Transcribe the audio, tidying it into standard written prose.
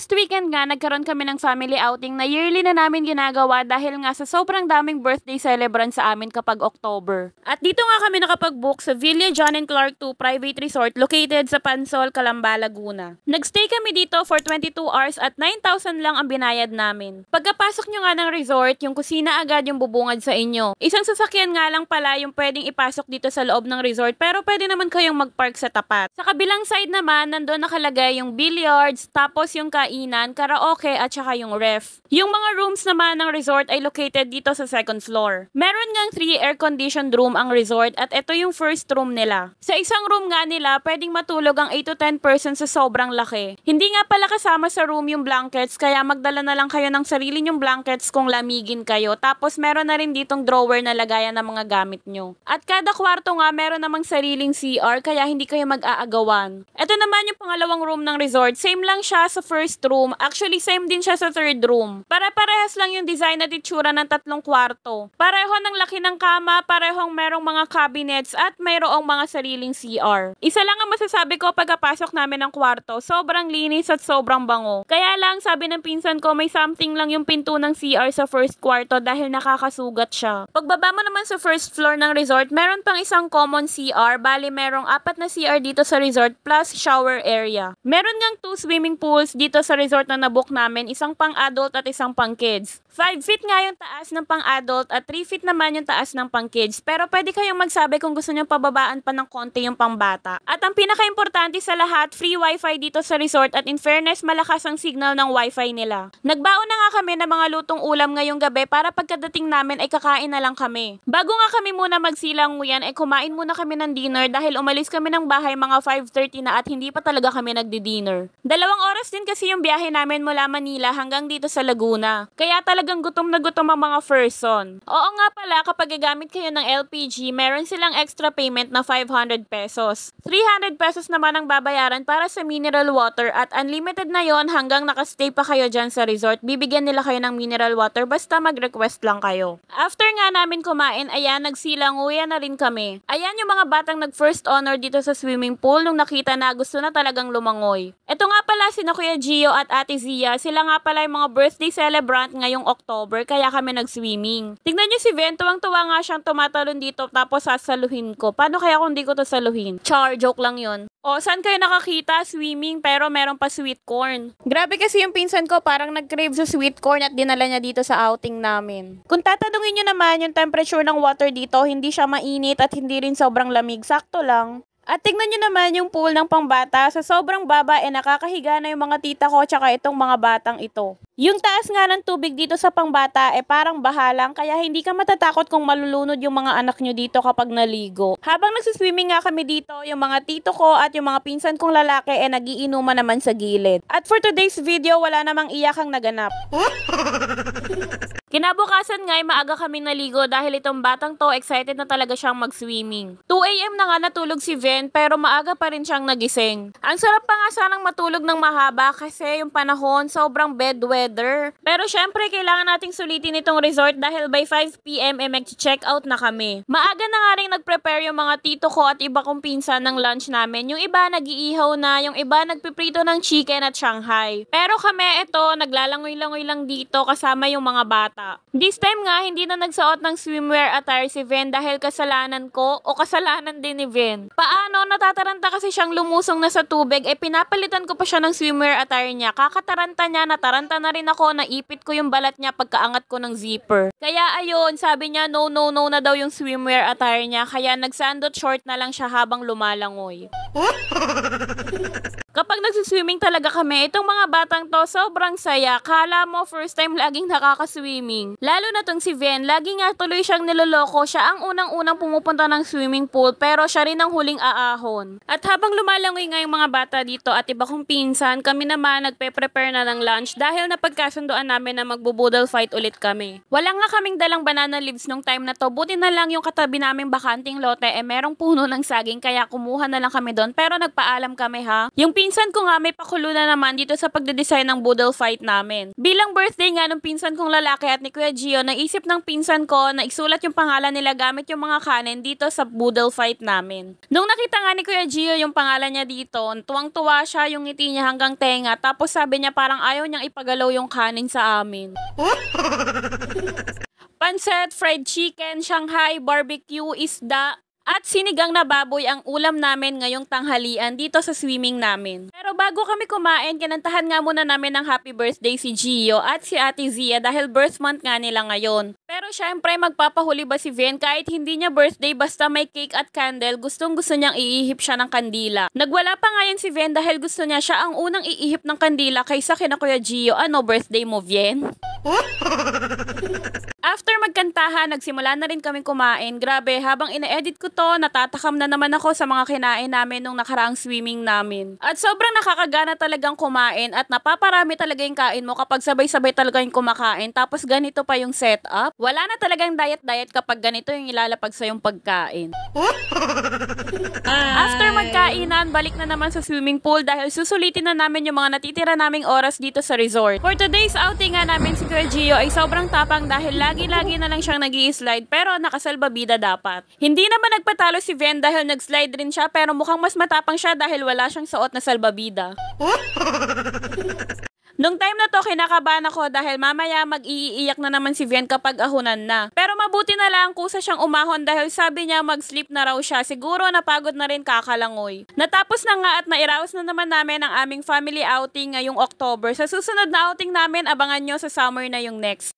Last weekend nga, nagkaroon kami ng family outing na yearly na namin ginagawa dahil nga sa sobrang daming birthday celebrant sa amin kapag October. At dito nga kami nakapag-book sa Villa John and Clark 2 Private Resort located sa Pansol, Calamba, Laguna. Nagstay kami dito for 22 hours at 9,000 lang ang binayad namin. Pagkapasok nyo nga ng resort, yung kusina agad yung bubungad sa inyo. Isang sasakyan nga lang pala yung pwedeng ipasok dito sa loob ng resort pero pwede naman kayong mag-park sa tapat. Sa kabilang side naman, nandun nakalagay yung billiards, tapos yung kainan, karaoke at saka yung ref. Yung mga rooms naman ng resort ay located dito sa second floor. Meron ngang 3 air-conditioned room ang resort at ito yung first room nila. Sa isang room nga nila, pwedeng matulog ang 8 to 10 persons sa sobrang laki. Hindi nga pala kasama sa room yung blankets kaya magdala na lang kayo ng sarili nyong blankets kung lamigin kayo. Tapos meron na rin ditong drawer na lagayan ng mga gamit nyo. At kada kwarto nga meron namang sariling CR kaya hindi kayo mag-aagawan. Ito naman yung pangalawang room ng resort. Same lang siya sa first room. Actually, same din siya sa third room. Para-parehas lang yung design at itsura ng tatlong kwarto. Pareho ng laki ng kama, parehong merong mga cabinets at mayroong mga sariling CR. Isa lang ang masasabi ko pagkapasok namin ng kwarto. Sobrang linis at sobrang bango. Kaya lang, sabi ng pinsan ko, may something lang yung pinto ng CR sa first kwarto dahil nakakasugat siya. Pagbaba mo naman sa first floor ng resort, meron pang isang common CR. Bali, merong 4 na CR dito sa resort plus shower area. Meron ngang 2 swimming pools dito sa resort na nabook namin, isang pang adult at isang pang kids. 5 feet nga yung taas ng pang adult at 3 feet naman yung taas ng pang kids. Pero pwede kayong magsabi kung gusto nyo pababaan pa ng konti yung pang bata. At ang pinaka-importante sa lahat, free wifi dito sa resort at in fairness, malakas ang signal ng wifi nila. Nagbaon na nga kami ng mga lutong ulam ngayong gabi para pagkadating namin ay kakain na lang kami. Bago nga kami muna magsilang nguyan ay kumain muna kami ng dinner dahil umalis kami ng bahay mga 5:30 na at hindi pa talaga kami nagdi-dinner. 2 oras din kasi yung biyahe namin mula Manila hanggang dito sa Laguna. Kaya talagang gutom na gutom ang mga person. Oo nga pala, kapag gagamit kayo ng LPG, meron silang extra payment na 500 pesos. 300 pesos naman ang babayaran para sa mineral water at unlimited na yon hanggang nakastay pa kayo dyan sa resort. Bibigyan nila kayo ng mineral water basta mag-request lang kayo. After nga namin kumain, ayan, nagsilanguya na rin kami. Ayan yung mga batang nag-first honor dito sa swimming pool nung nakita na gusto na talagang lumangoy. Ito nga pala si Kuya Gio at Ate Zia. Sila nga pala yung mga birthday celebrant ngayong October kaya kami nag-swimming. Tignan niyo si Ven, tuwang-tuwa nga siyang tumatalon dito tapos sasaluhin ko. Paano kaya kung di ko to saluhin? Char, joke lang yun. O, saan kayo nakakita? Swimming pero meron pa sweet corn. Grabe kasi yung pinsan ko parang nag-crave sa sweet corn at dinala niya dito sa outing namin. Kung tatanungin niyo naman yung temperature ng water dito, hindi siya mainit at hindi rin sobrang lamig. Sakto lang. At tignan nyo naman yung pool ng pangbata. Sa sobrang baba nakakahiga na yung mga tita ko tsaka itong mga batang ito. Yung taas nga ng tubig dito sa pangbata parang bahalang kaya hindi ka matatakot kung malulunod yung mga anak nyo dito kapag naligo. Habang nagsiswimming nga kami dito, yung mga tito ko at yung mga pinsan kong lalaki nagiinuman naman sa gilid. At for today's video, wala namang iyakang naganap. Kinabukasan nga maaga kaming naligo dahil itong batang to excited na talaga siyang mag-swimming. 2 AM na nga natulog si Ven pero maaga pa rin siyang nagising. Ang sarap pa nga sanang matulog ng mahaba kasi yung panahon sobrang bad weather. Pero syempre kailangan nating sulitin itong resort dahil by 5 PM mag-check out na kami. Maaga na nga rin nag-prepare yung mga tito ko at iba kong pinsan ng lunch namin. Yung iba nag-iihaw na, yung iba nagpiprito ng chicken at Shanghai. Pero kami ito naglalangoy-langoy lang dito kasama yung mga bata. This time nga, hindi na nagsuot ng swimwear attire si Ven dahil kasalanan ko o kasalanan din ni Ven. Paano? Natataranta kasi siyang lumusong na sa tubig, pinapalitan ko pa siya ng swimwear attire niya. Kakataranta niya, nataranta na rin ako, naipit ko yung balat niya pagkaangat ko ng zipper. Kaya ayun, sabi niya no na daw yung swimwear attire niya, kaya nagsandot short na lang siya habang lumalangoy. Kapag nagsiswimming talaga kami, itong mga batang to sobrang saya. Kala mo first time laging nakaka-swimming. Lalo na tong si Ven, lagi nga tuloy siyang niloloko. Siya ang unang-unang pumupunta ng swimming pool pero siya rin ang huling aahon. At habang lumalangoy nga yung mga bata dito at iba kong pinsan, kami naman nagpe-prepare na ng lunch dahil napagkasundoan namin na magbubudal fight ulit kami. Wala nga kaming dalang banana leaves nung time na to. Buti na lang yung katabi naming bakanting lote merong puno ng saging kaya kumuha na lang kami doon pero nagpaalam kami ha. Yung pinsan ko nga may pakulo na naman dito sa pagde-design ng boodle fight namin. Bilang birthday nga ng pinsan kong lalaki at ni Kuya Gio, naisip ng pinsan ko na isulat yung pangalan nila gamit yung mga kanin dito sa boodle fight namin. Nung nakita nga ni Kuya Gio yung pangalan niya dito, tuwang-tuwa siya, yung ngiti niya hanggang tenga, tapos sabi niya parang ayaw niyang ipagalaw yung kanin sa amin. Pancit, fried chicken, Shanghai, barbecue, isda, at sinigang na baboy ang ulam namin ngayong tanghalian dito sa swimming namin. Pero bago kami kumain, kinantahan nga muna namin ng happy birthday si Gio at si Ate Zia dahil birth month nga nila ngayon. Pero syempre magpapahuli ba si Vin kahit hindi niya birthday basta may cake at candle, gustong gusto niyang iihip siya ng kandila. Nagwala pa nga yan si Vin dahil gusto niya siya ang unang iihip ng kandila kaysa kina Kuya Gio. Ano, birthday mo, Vin? After magkantahan, nagsimula na rin kaming kumain. Grabe, habang ina-edit ko to, natatakam na naman ako sa mga kinain namin nung nakaraang swimming namin. At sobrang nakakagana talagang kumain at napaparami talaga yung kain mo kapag sabay-sabay talaga yung kumakain. Tapos ganito pa yung setup. Wala na talagang diet-diet kapag ganito yung ilalapag sa yung pagkain. After magkainan, balik na naman sa swimming pool dahil susulitin na namin yung mga natitira naming oras dito sa resort. For today's outing nga namin si Kuya Gio ay sobrang tapang dahil lagi na lang siyang nag-i-slide pero nakasalbabida dapat. Hindi naman nagpatalo si Ven dahil nag-slide rin siya pero mukhang mas matapang siya dahil wala siyang suot na salbabida. Nung time na to, kinakabahan ako dahil mamaya mag-iiyak na naman si Vien kapag ahunan na. Pero mabuti na lang kusa siyang umahon dahil sabi niya mag-sleep na raw siya. Siguro napagod na rin kakalangoy. Natapos na nga at nairaos na naman namin ang aming family outing ngayong October. Sa susunod na outing namin, abangan nyo sa summer na yung next.